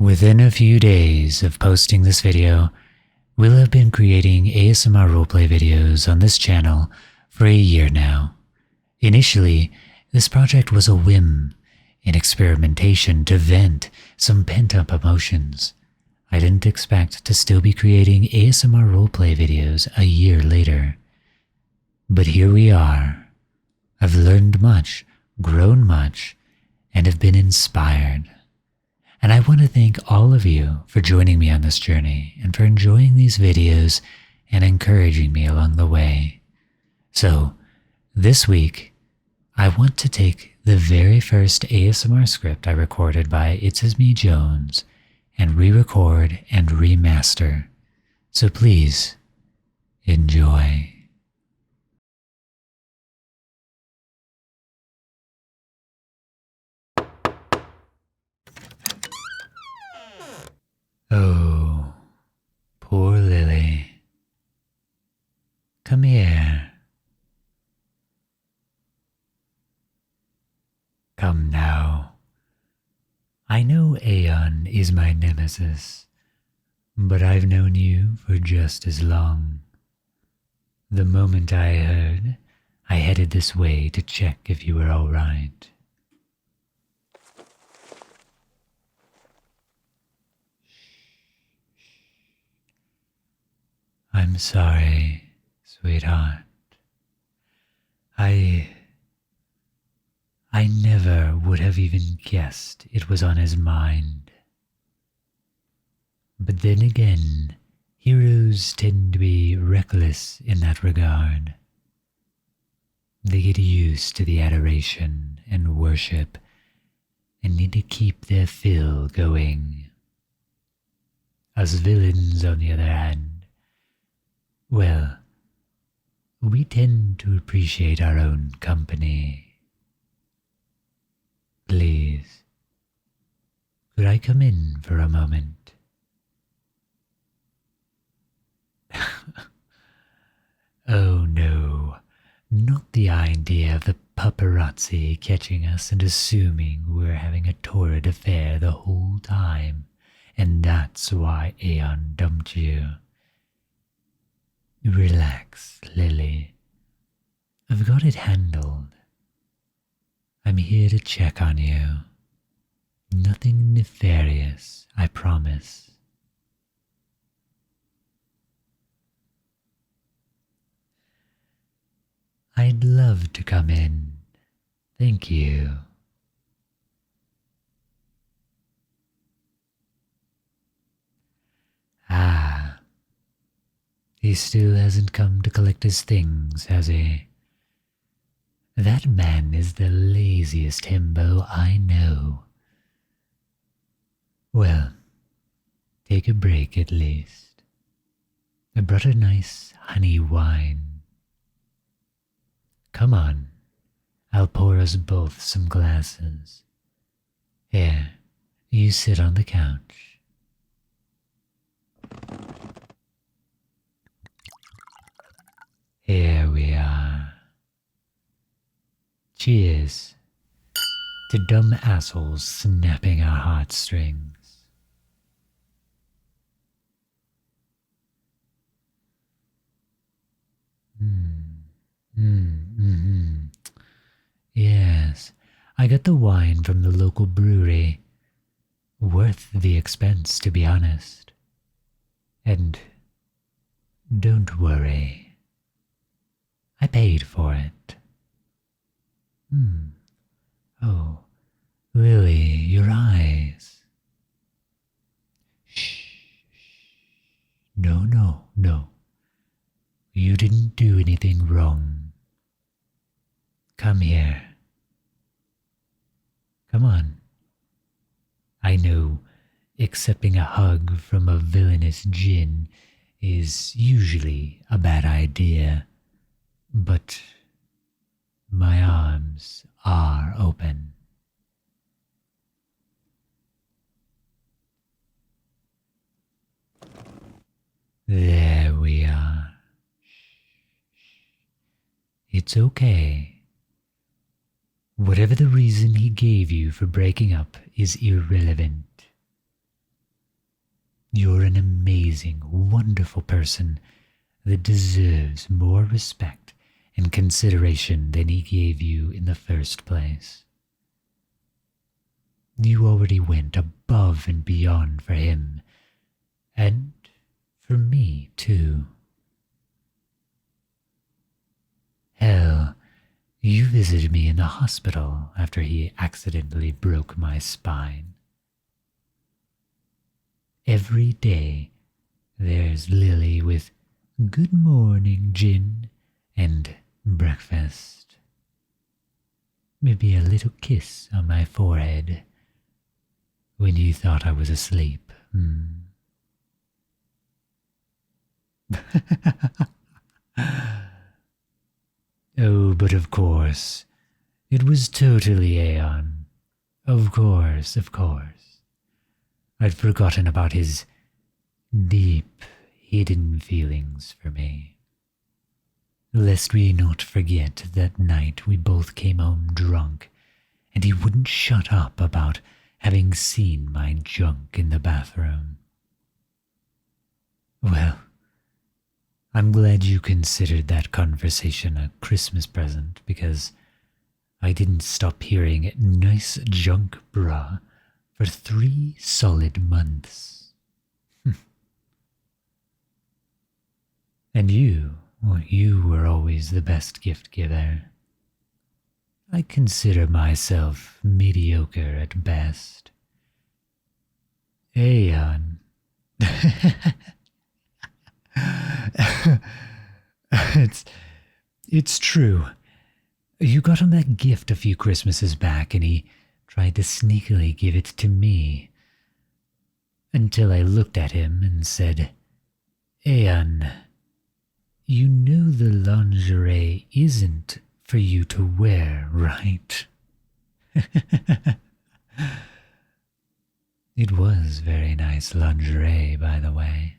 Within a few days of posting this video, we'll have been creating ASMR roleplay videos on this channel for a year now. Initially, this project was a whim, an experimentation to vent some pent-up emotions. I didn't expect to still be creating ASMR roleplay videos a year later. But here we are. I've learned much, grown much, and have been inspired. And I want to thank all of you for joining me on this journey and for enjoying these videos and encouraging me along the way. So, this week, I want to take the very first ASMR script I recorded by ItsEsmeJones and re-record and remaster. So please, enjoy. Oh, poor Lily. Come here. Come now. I know Aeon is my nemesis, but I've known you for just as long. The moment I heard, I headed this way to check if you were all right. I'm sorry, sweetheart. I never would have even guessed it was on his mind. But then again, heroes tend to be reckless in that regard. They get used to the adoration and worship and need to keep their fill going. Us villains, on the other hand, well, we tend to appreciate our own company. Please, could I come in for a moment? Oh no, not the idea of the paparazzi catching us and assuming we're having a torrid affair the whole time, and that's why Aeon dumped you. Relax, Lily. I've got it handled. I'm here to check on you. Nothing nefarious, I promise. I'd love to come in. Thank you. Ah. He still hasn't come to collect his things, has he? That man is the laziest himbo I know. Well, take a break at least. I brought a nice honey wine. Come on, I'll pour us both some glasses. Here, you sit on the couch. Here we are. Cheers to dumb assholes snapping our heartstrings. Yes, I got the wine from the local brewery. Worth the expense, to be honest. And don't worry, I paid for it. Oh, Lily, your eyes. Shh. No. You didn't do anything wrong. Come here. Come on. I know accepting a hug from a villainous Jinn is usually a bad idea, but my arms are open. There we are. It's okay. Whatever the reason he gave you for breaking up is irrelevant. You're an amazing, wonderful person that deserves more respect and consideration than he gave you in the first place. You already went above and beyond for him, and for me too. Hell, you visited me in the hospital after he accidentally broke my spine. Every day there's Lily with "Good morning, Jinn," and breakfast. Maybe a little kiss on my forehead when you thought I was asleep. Oh, but of course, it was totally Aeon. Of course, of course. I'd forgotten about his deep, hidden feelings for me. Lest we not forget that night we both came home drunk, and he wouldn't shut up about having seen my junk in the bathroom. Well, I'm glad you considered that conversation a Christmas present, because I didn't stop hearing "nice junk, bruh" for 3 solid months. And you were always the best gift giver. I consider myself mediocre at best. Aeon. It's true. You got him that gift a few Christmases back, and he tried to sneakily give it to me. Until I looked at him and said, "Aeon, you know the lingerie isn't for you to wear, right?" It was very nice lingerie, by the way.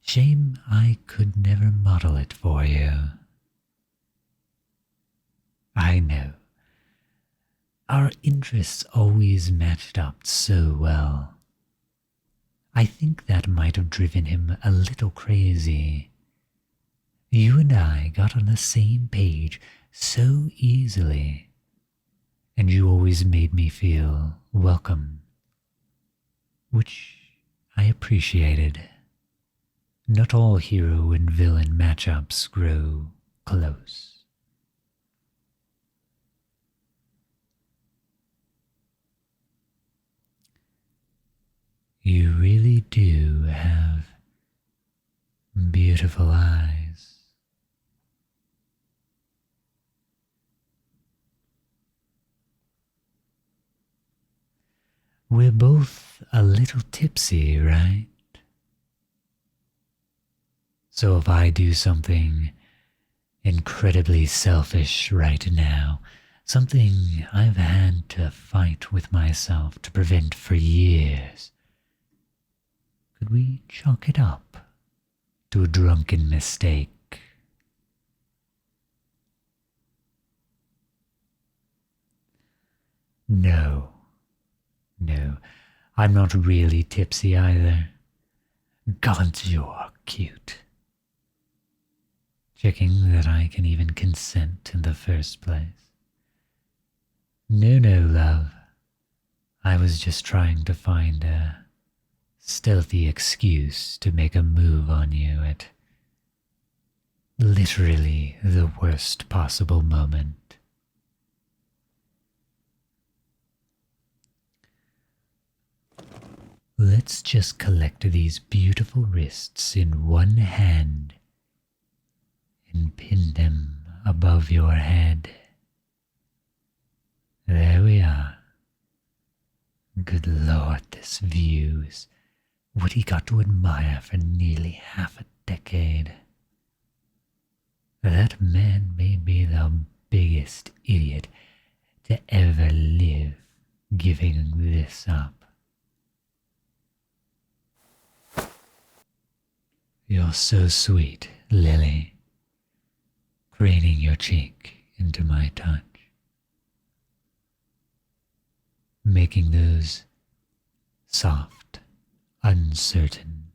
Shame I could never model it for you. I know. Our interests always matched up so well. I think that might have driven him a little crazy. You and I got on the same page so easily, and you always made me feel welcome, which I appreciated. Not all hero and villain matchups grow close. You really do have beautiful eyes. We're both a little tipsy, right? So if I do something incredibly selfish right now, something I've had to fight with myself to prevent for years, could we chalk it up to a drunken mistake? No, I'm not really tipsy either. God, you're cute. Checking that I can even consent in the first place. No, love. I was just trying to find a stealthy excuse to make a move on you at literally the worst possible moment. Let's just collect these beautiful wrists in one hand and pin them above your head. There we are. Good Lord, this view is what he got to admire for nearly half a decade. That man may be the biggest idiot to ever live giving this up. You're so sweet, Lily, craning your cheek into my touch, making those soft, uncertain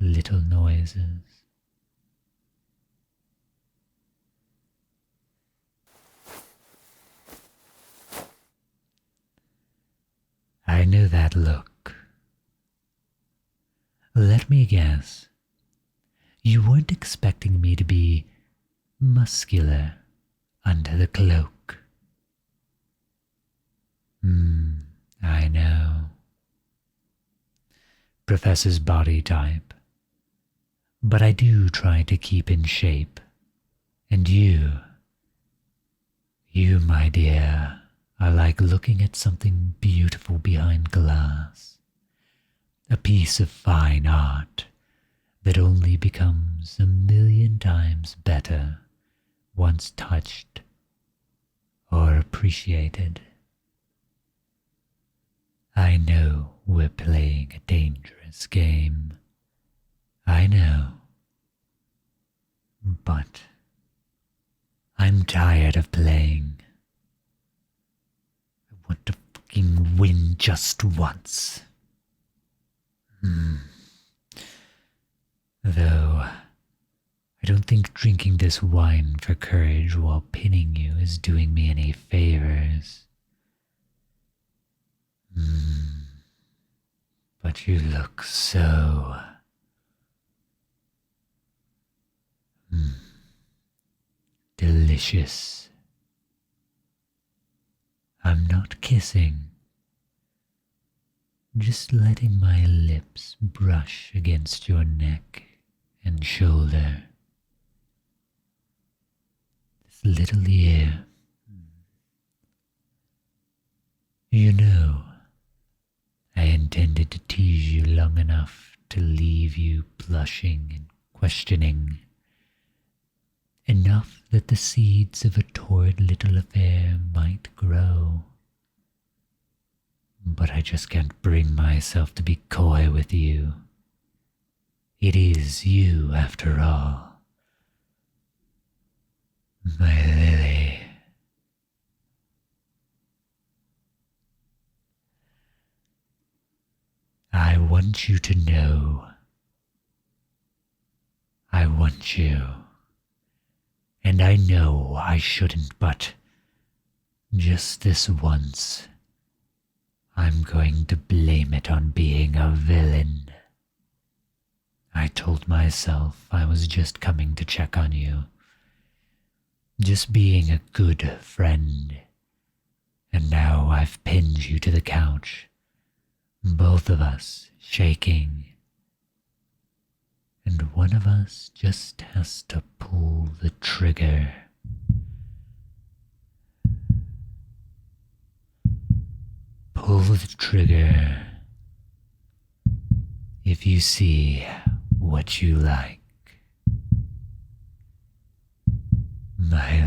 little noises. I know that look. Let me guess. You weren't expecting me to be muscular under the cloak. I know. Professor's body type. But I do try to keep in shape. And you, my dear, are like looking at something beautiful behind glass. A piece of fine art that only becomes 1,000,000 times better once touched or appreciated. I know we're playing a dangerous game. I know. But I'm tired of playing. I want to fucking win just once. Though, I don't think drinking this wine for courage while pinning you is doing me any favors. But you look so... delicious. I'm not kissing, just letting my lips brush against your neck and shoulder. This little ear. You know, I intended to tease you long enough to leave you blushing and questioning. Enough that the seeds of a torrid little affair might grow. But I just can't bring myself to be coy with you. It is you, after all. My lily. I want you to know. I want you. And I know I shouldn't, but just this once, I'm going to blame it on being a villain. I told myself I was just coming to check on you, just being a good friend. And now I've pinned you to the couch, both of us shaking. And one of us just has to pull the trigger. Pull the trigger if you see what you like. My